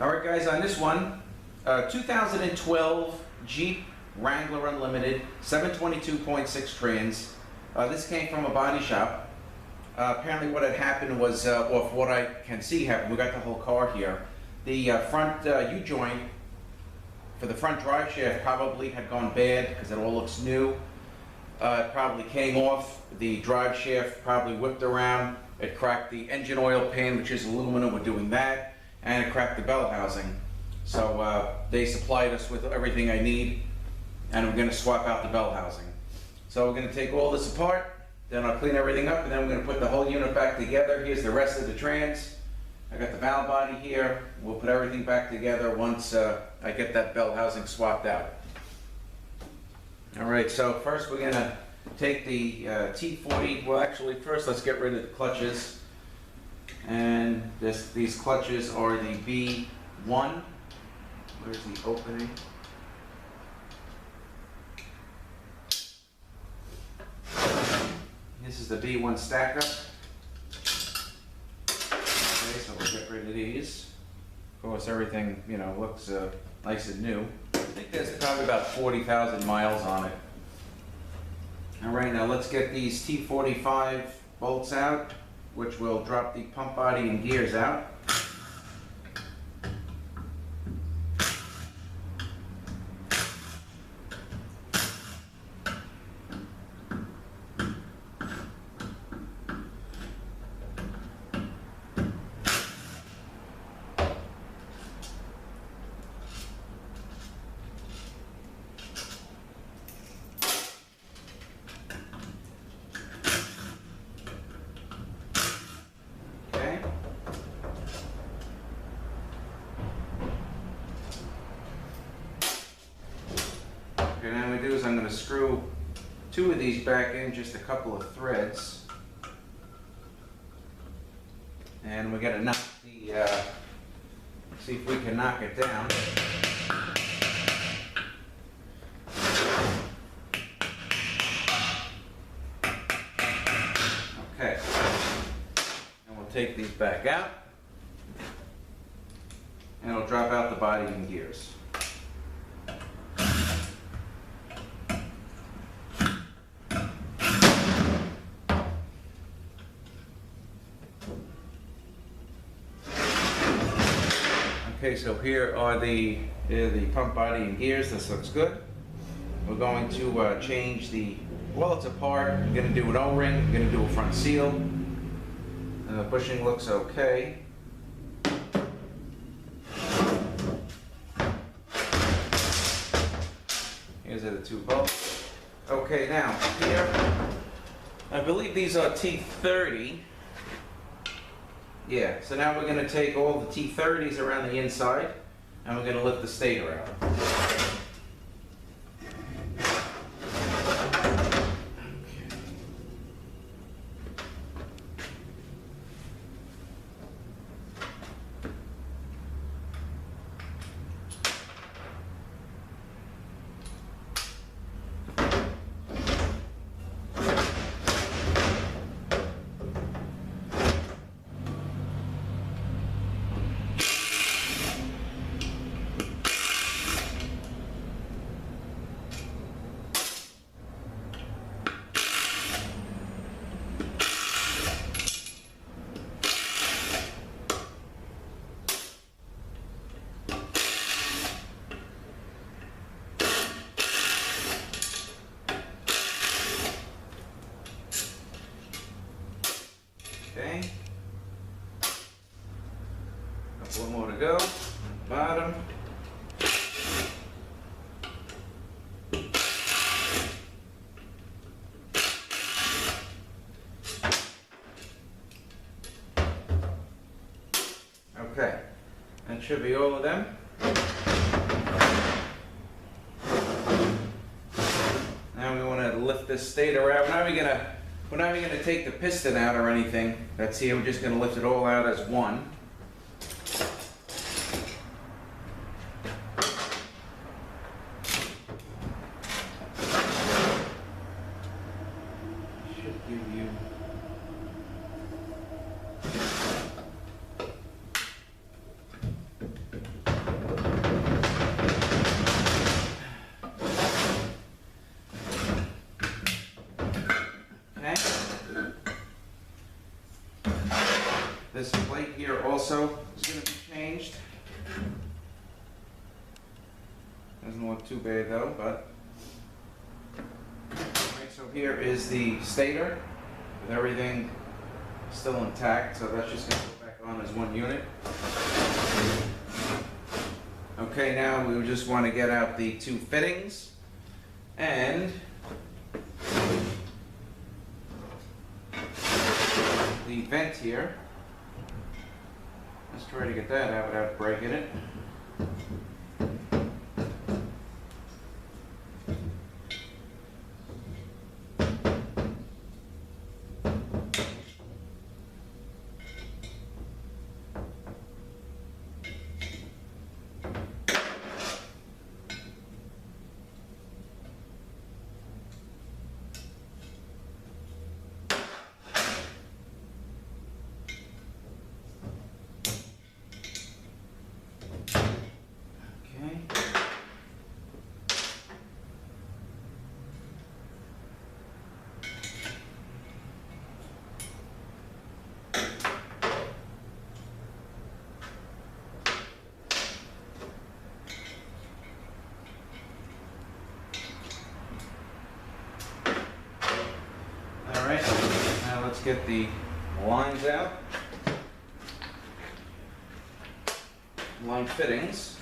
Alright guys, on this one, 2012 Jeep Wrangler Unlimited, 722.6 trans. This came from a body shop. Apparently what had happened was, or from what I can see happened, we got the whole car here. The front U-joint for the front drive shaft probably had gone bad because it all looks new. It probably came off, the drive shaft probably whipped around, it cracked the engine oil pan, which is aluminum, we're doing that, and it cracked the bell housing. So they supplied us with everything I need, and we're going to swap out the bell housing. So we're going to take all this apart, then I'll clean everything up, and then we're going to put the whole unit back together. Here's the rest of the trans. I got the valve body here. We'll put everything back together once I get that bell housing swapped out. Alright, so first we're going to take the T40, well actually first let's get rid of the clutches. And these clutches are the B1. Where's the opening? This is the B1 stacker. Okay, so we'll get rid of these. Of course, everything, you know, looks nice and new. I think there's probably about 40,000 miles on it. All right, now let's get these T45 bolts out, which will drop the pump body and gears out. Okay, now what we do is I'm going to screw two of these back in, just a couple of threads. And we're going to knock the, see if we can knock it down. Okay, and we'll take these back out. And it'll drop out the body and gears. Okay, so here are the pump body and gears. This looks good. We're going to change the, well, it's apart. I'm going to do an O-ring. I'm going to do a front seal. And the bushing looks okay. Here's the two bolts. Okay, now here, I believe these are T30. Yeah, so now we're going to take all the T30s around the inside, and we're going to lift the stator out. Okay, couple more to go, bottom. Okay, that should be all of them. Now we want to lift this stator out. We're not even going to take the piston out or anything. That's here. We're just going to lift it all out as one. Should give you this plate here also is going to be changed. Doesn't look too bad though, but. Alright, so here is the stator with everything still intact, so that's just going to go back on as one unit. Okay, now we just want to get out the two fittings and the vent here. Let's try to get that out without breaking it. Alright, now let's get the lines out. Line fittings.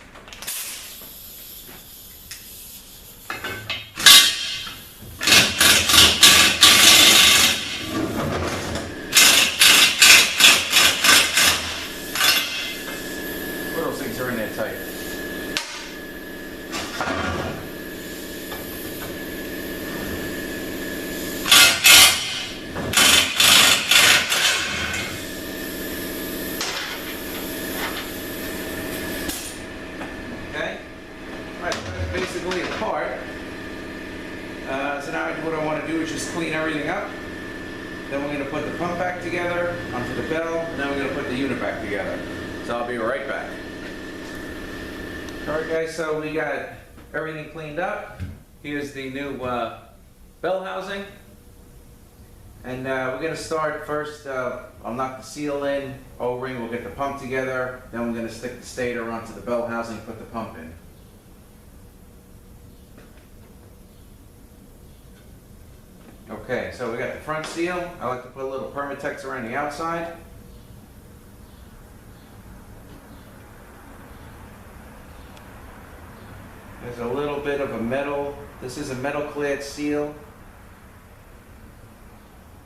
What those things are in there tight. Basically apart. So now what I want to do is just clean everything up. Then we're going to put the pump back together onto the bell, and then we're going to put the unit back together. So I'll be right back. Alright guys, so we got everything cleaned up. Here's the new bell housing. And we're going to start first, I'll knock the seal in, O-ring, we'll get the pump together, then we're going to stick the stator onto the bell housing, put the pump in. Okay, so we got the front seal. I like to put a little Permatex around the outside. There's a little bit of a metal, this is a metal clad seal.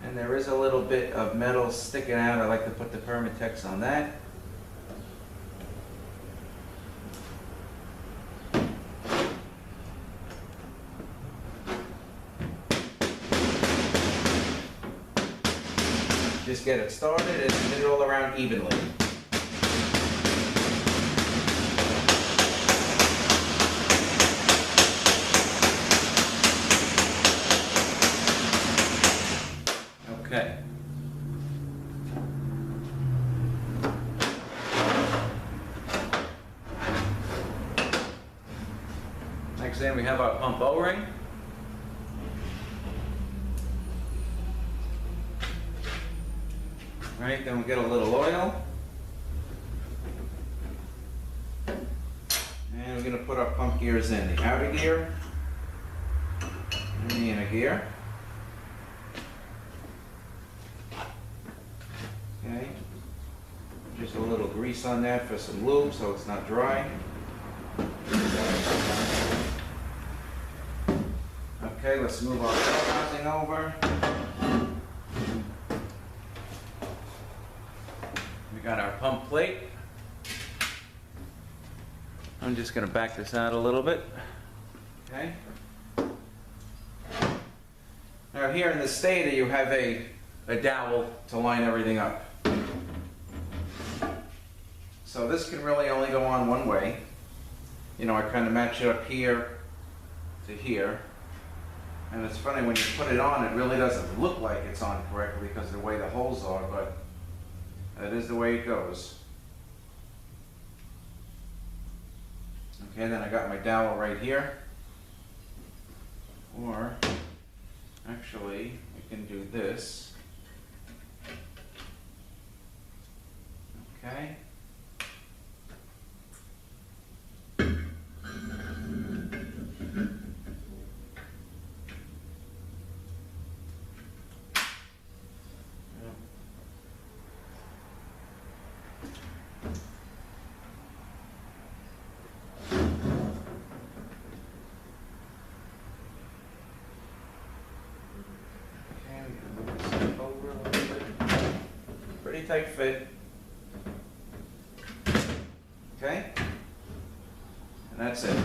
And there is a little bit of metal sticking out. I like to put the Permatex on that. Just get it started and hit it all around evenly. Okay. Next thing we have our pump O-ring. Right, then we get a little oil. And we're going to put our pump gears in, the outer gear and the inner gear. Okay, just a little grease on that for some lube so it's not dry. Okay, let's move our bell housing over. We got our pump plate. I'm just going to back this out a little bit. Okay. Now here in the stator you have a dowel to line everything up. So this can really only go on one way. You know, I kind of match it up here to here. And it's funny, when you put it on, it really doesn't look like it's on correctly because of the way the holes are, but that is the way it goes. Okay, then I got my dowel right here. Or, actually, we can do this. Okay. Over a little bit. Pretty tight fit. Okay? And that's it.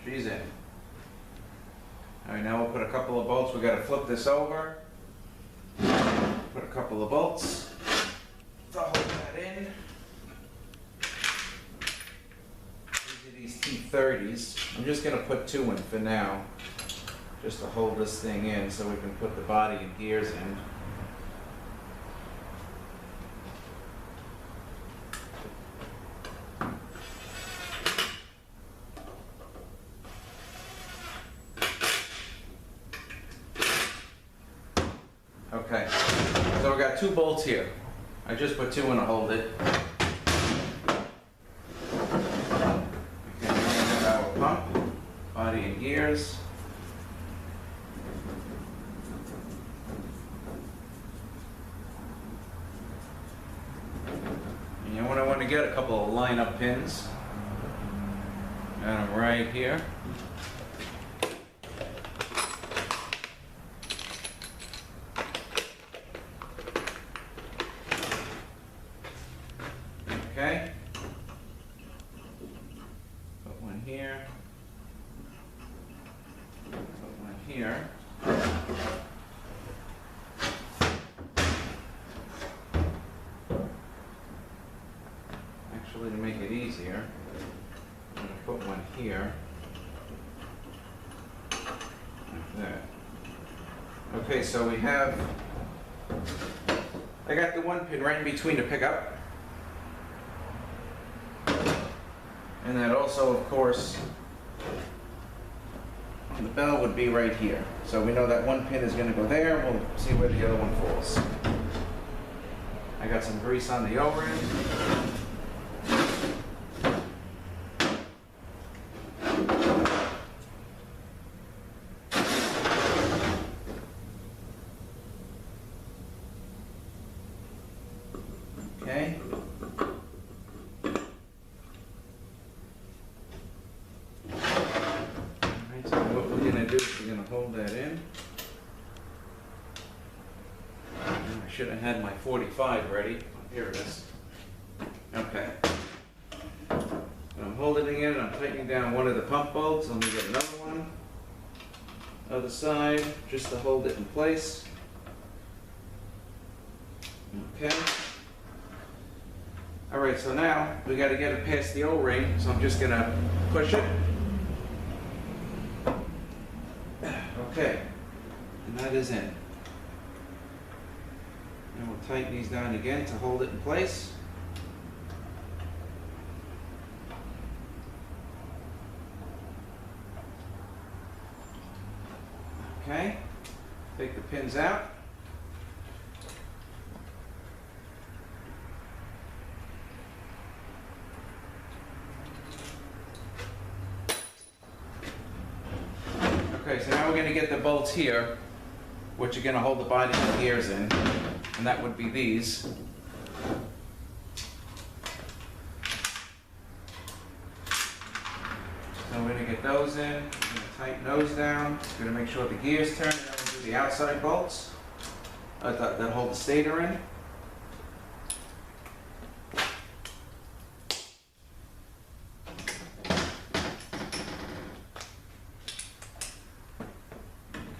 She's in. Alright, now we'll put a couple of bolts. We gotta flip this over. Put a couple of bolts to hold that in. These are these T30s. I'm just gonna put 2 in for now, just to hold this thing in so we can put the body and gears in. Okay, so we got 2 bolts here. I just put 2 in to hold it. Okay, now we have our pump, body and gears. And you know what I want to get? A couple of line-up pins. Got them right here. Okay. Put one here. Put one here. Actually, to make it easier, I'm going to put one here. Like that. Okay, so we have, I got the 1 pin right in between to pick up. And that also, of course, the bell would be right here. So we know that 1 pin is going to go there. We'll see where the other one falls. I got some grease on the O-ring. Okay. Hold that in. I should have had my 45 ready. Here it is. Okay. I'm holding it in and I'm tightening down one of the pump bolts. Let me get another one. Other side, just to hold it in place. Okay. Alright, so now we got to get it past the O-ring, so I'm just going to push it. Okay, and that is in. And we'll tighten these down again to hold it in place. Okay, take the pins out. Okay, so now we're going to get the bolts here, which are going to hold the body and the gears in, and that would be these. So we're going to get those in, we're going to tighten those down, we're going to make sure the gears turn, and then we'll do the outside bolts that hold the stator in.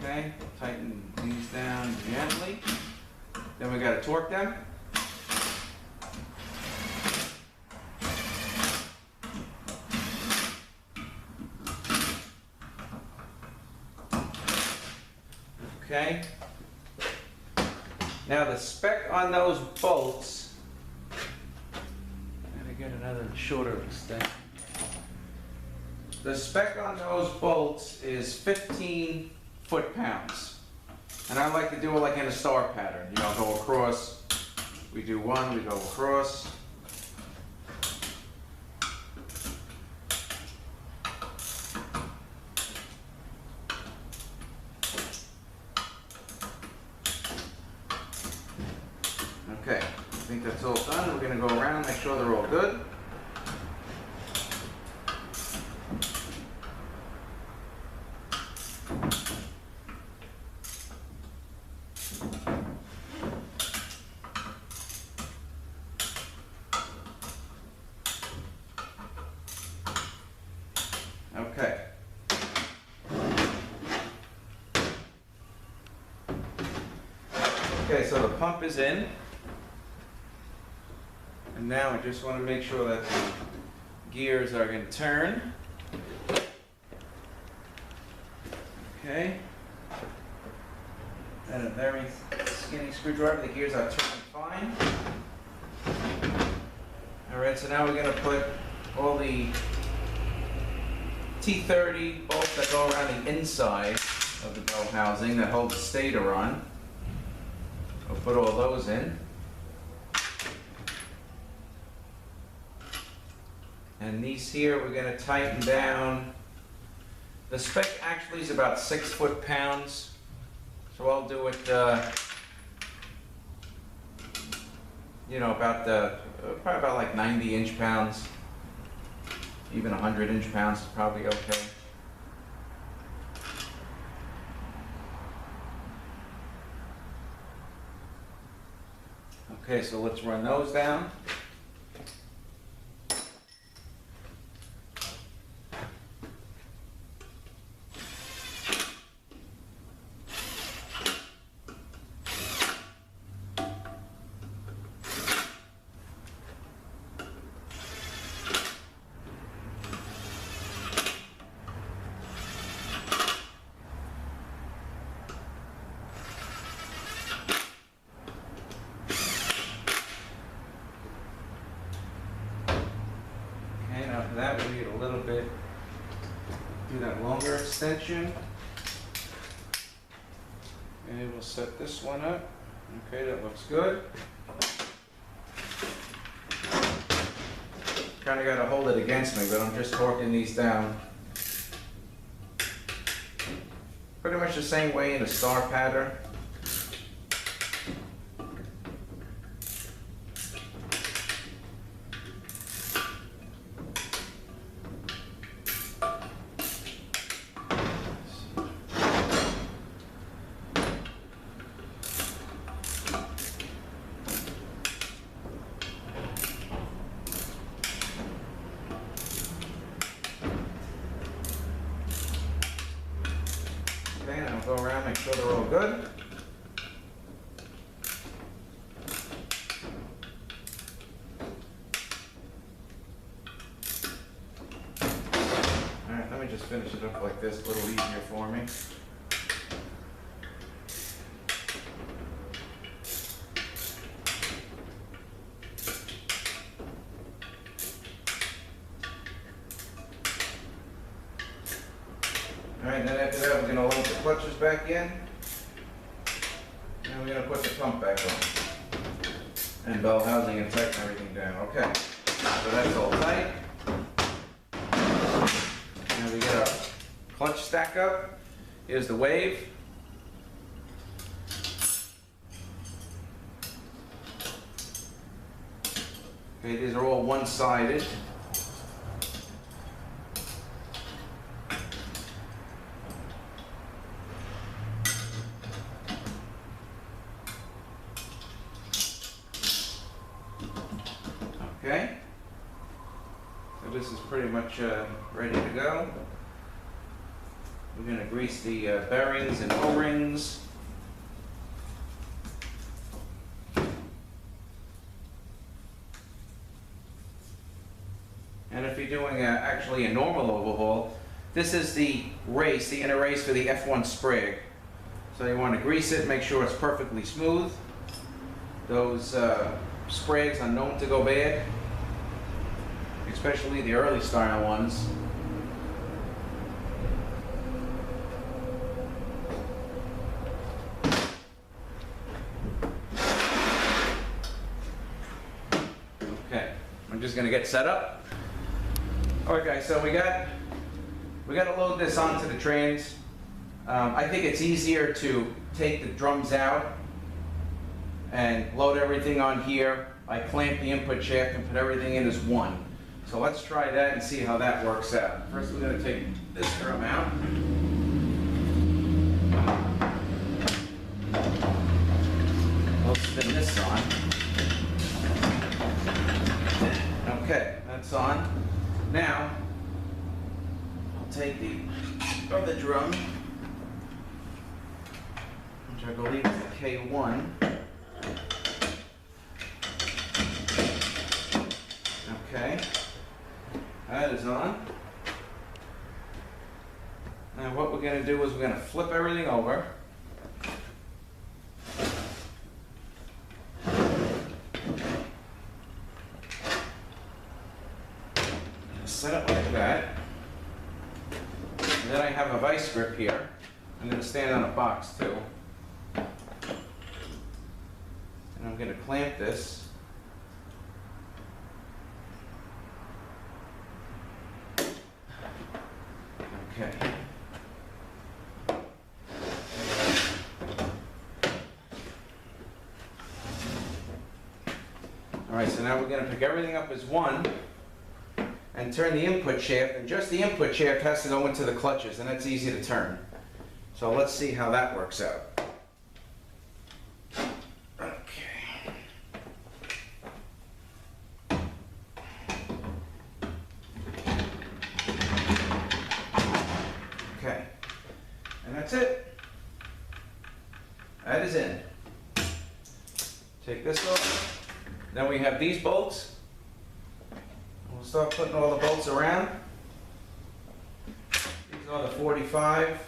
Okay, tighten these down gently. Then we got to torque them. Okay. Now the spec on those bolts, I'm going to get another shorter extent. The spec on those bolts is 15 foot-pounds. And I like to do it like in a star pattern. You know, go across, we do one, we go across, it's all done, we're going to go around, make sure they're all good. Okay. Okay, so the pump is in. And now I just want to make sure that the gears are going to turn. Okay. And a very skinny screwdriver, the gears are turning fine. Alright, so now we're going to put all the T30 bolts that go around the inside of the bell housing that hold the stator on. We'll put all those in. And these here we're going to tighten down. The spec actually is about 6 foot-pounds, so I'll do it, you know, about probably about like 90 inch-pounds. Even 100 inch-pounds is probably okay. Okay, so let's run those down. For that, we need a little bit, do that longer extension. And we'll set this one up. Okay, that looks good. Kind of got to hold it against me, but I'm just torquing these down. Pretty much the same way in a star pattern. Okay, and I'll go around, make sure they're all good. Alright, let me just finish it up like this, a little easier for me. Alright, then after that we're going to load the clutches back in. And we're going to put the pump back on. And bell housing and tighten everything down. Okay, so that's all tight. Now we get our clutch stack up. Here's the wave. Okay, these are all one-sided. Okay, so this is pretty much ready to go. We're going to grease the bearings and O-rings. And if you're doing actually a normal overhaul, this is the race, the inner race for the F1 Sprague. So you want to grease it, make sure it's perfectly smooth. Those Spragues are known to go bad, especially the early style ones. Okay, I'm just going to get set up. Alright guys, so we got to load this onto the trains. I think it's easier to take the drums out and load everything on here. I clamp the input shaft and put everything in as one. So let's try that and see how that works out. First we're going to take this drum out. We'll spin this on. Okay, that's on. Now, I'll take the other drum, which I believe is the K1. Okay, that is on. Now what we're going to do is we're going to flip everything over. Set it like that. And then I have a vice grip here. I'm going to stand on a box too. And I'm going to clamp this. Okay. All right, so now we're going to pick everything up as one and turn the input shaft, and just the input shaft has to go into the clutches, and that's easy to turn. So let's see how that works out. Okay. Okay. And that's it. That is in. Take this off. Then we have these bolts. We'll start putting all the bolts around. These are the 45.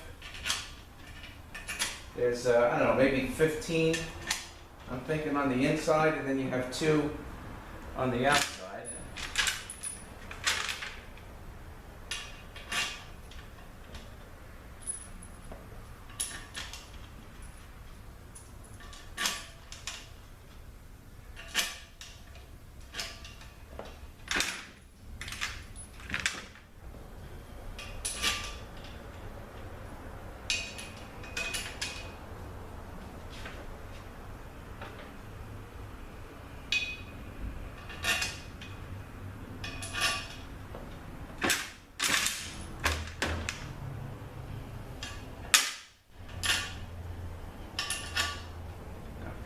There's, I don't know, maybe 15, I'm thinking, on the inside, and then you have 2 on the outside.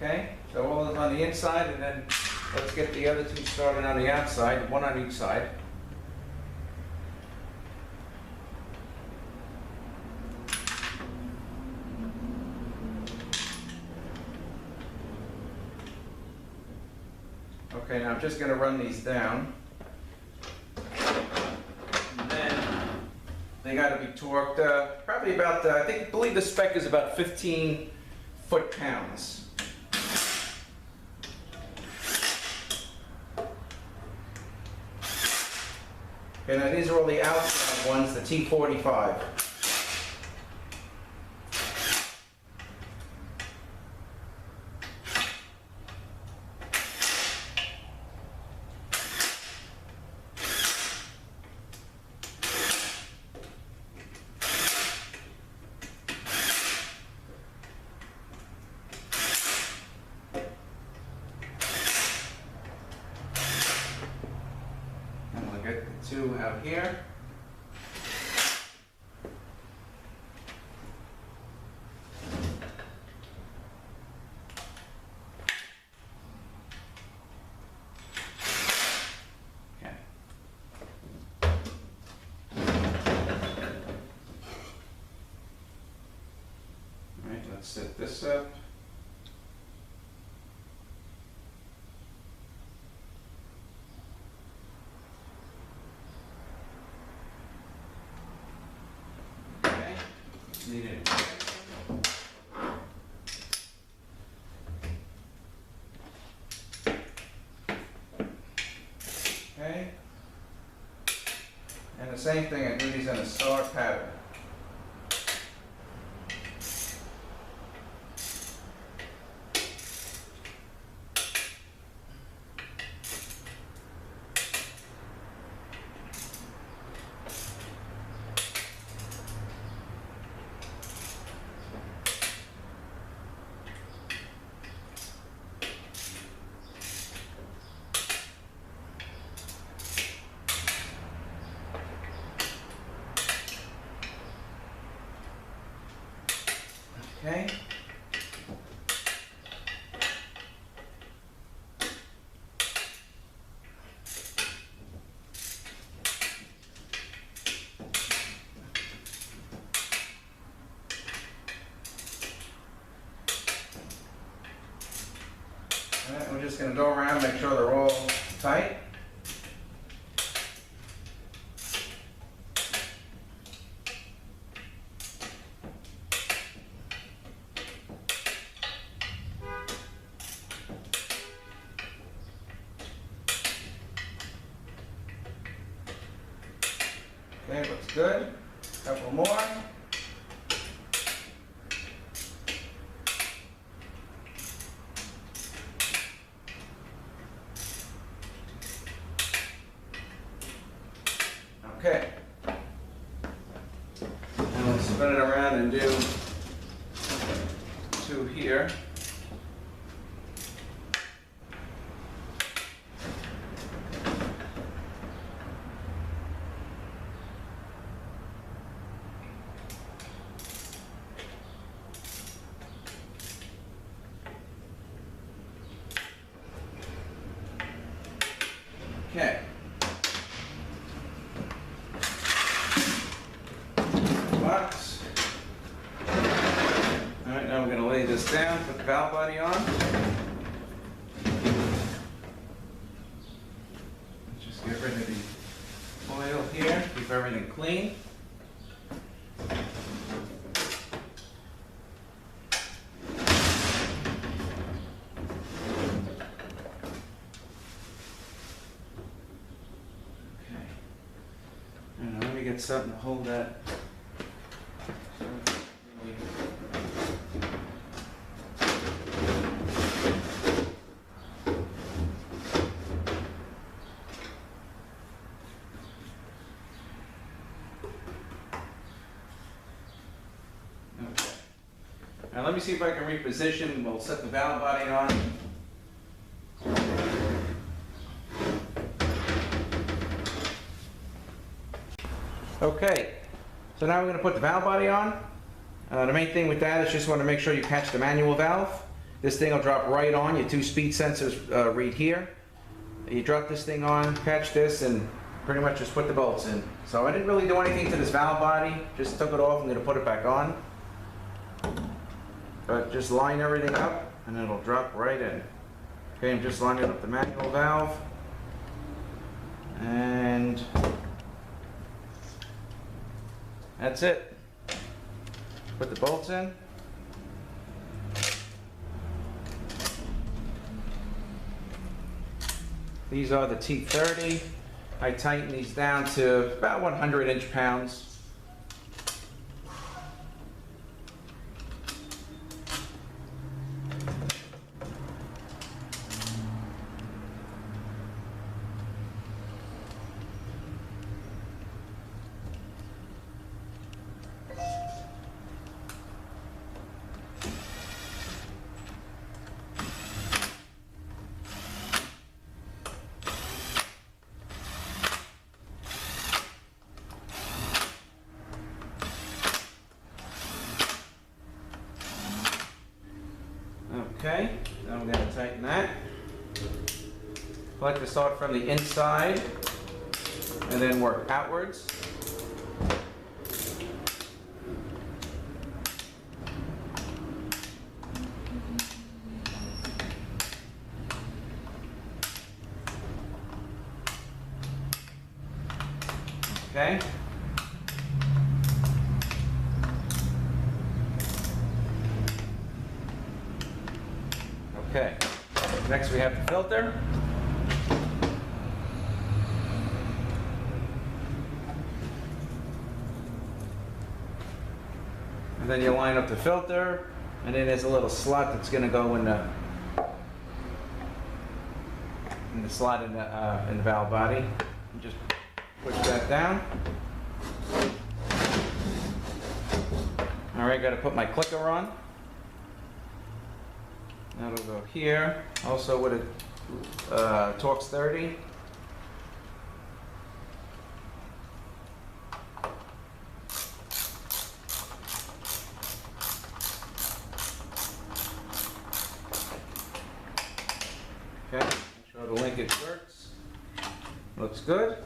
Okay, so all is on the inside, and then let's get the other 2 started on the outside, 1 on each side. Okay, now I'm just going to run these down. And then they got to be torqued probably about, I believe the spec is about 15 foot-pounds. Okay, now these are all the outside ones, the T45. And we'll get the 2 out here. Okay. All right, let's set this up. Need it. Okay. And the same thing, I do these in a star pattern. Okay. Alright, we're just going to go around, make sure they're all tight. Okay, looks good. Couple more. Okay. And we'll spin it around and do two here. Okay. Box. All right, now we're going to lay this down, put the valve body on. Just get rid of the oil here, keep everything clean. Let me get something to hold that. Okay. Now let me see if I can reposition. We'll set the valve body on. Okay, so now we're going to put the valve body on. The main thing with that is just want to make sure you catch the manual valve. This thing will drop right on. Your two speed sensors read here. You drop this thing on, catch this, and pretty much just put the bolts in. So I didn't really do anything to this valve body, just took it off. I'm going to put it back on. But just line everything up and it'll drop right in. Okay, I'm just lining up the manual valve. And that's it. Put the bolts in. These are the T30. I tighten these down to about 100 inch-pounds. Okay, now we're going to tighten that. I like to start from the inside and then work outwards. Okay. Okay, next we have the filter. And then you line up the filter, and then there's a little slot that's going to go in the slot in the valve body. And just push that down. All right, got to put my clicker on. That'll go here, also with a Torx 30. good.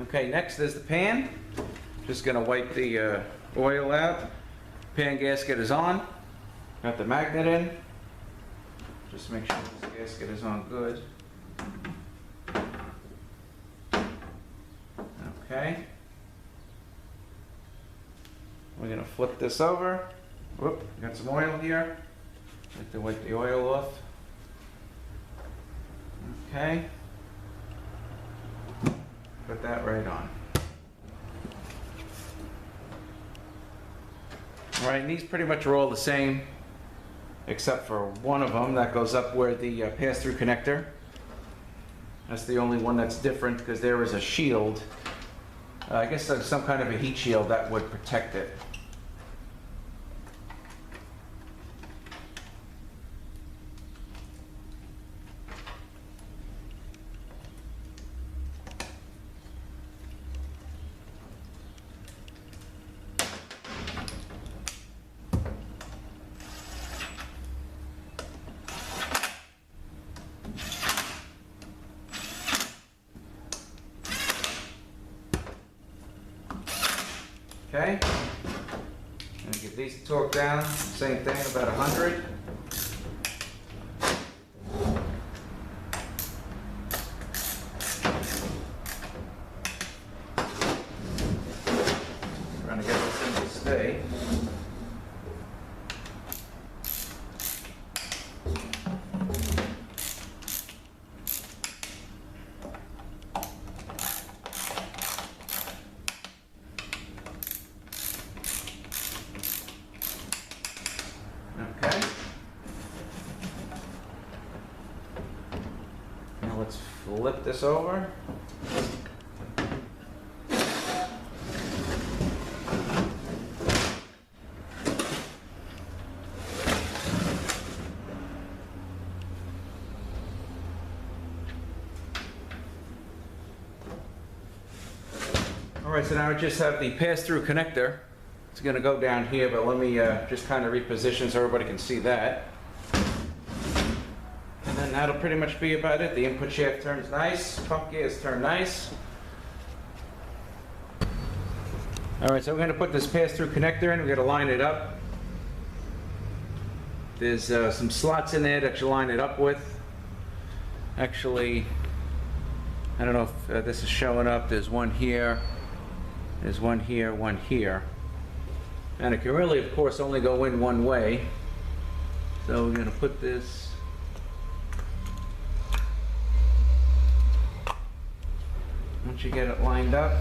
Okay, next is the pan. Just gonna wipe the oil out. Pan gasket is on. Got the magnet in. Just make sure this gasket is on good. Okay. We're gonna flip this over. Whoop, got some oil here. Have to wipe the oil off. Okay. Put that right on. All right, and these pretty much are all the same, except for one of them that goes up where the pass-through connector. That's the only one that's different because there is a shield. I guess there's some kind of a heat shield that would protect it. Okay, and get these torqued down, same thing, about 100. Trying to get this thing to stay. Okay. Now let's flip this over. All right, so now I just have the pass-through connector. It's going to go down here, but let me just kind of reposition so everybody can see that. And then that'll pretty much be about it. The input shaft turns nice, pump gears turn nice. All right, so we're going to put this pass-through connector in. We're going to line it up. There's some slots in there that you line it up with. Actually, I don't know if this is showing up. There's one here. There's one here, one here. And it can really, of course, only go in one way. So we're going to put this once you get it lined up,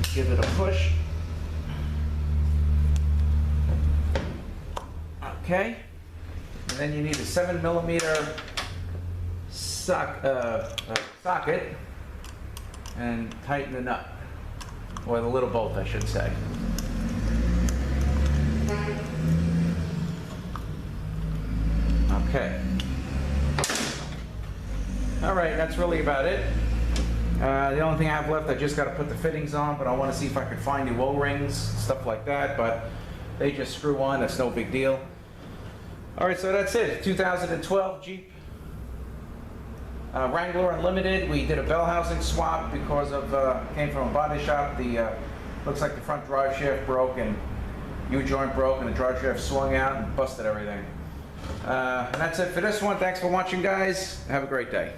just give it a push. Okay. And then you need a 7mm socket and tighten the nut. Or the little bolt, I should say. Okay. All right, that's really about it. The only thing I have left, I just got to put the fittings on, but I want to see if I could find new O-rings, stuff like that, but they just screw on, that's no big deal. All right, so that's it. 2012 Jeep Wrangler Unlimited. We did a Bellhousing swap because of came from a body shop. The looks like the front drive shaft broke and U-joint broke and the drive shaft swung out and busted everything. And that's it for this one. Thanks for watching, guys. Have a great day.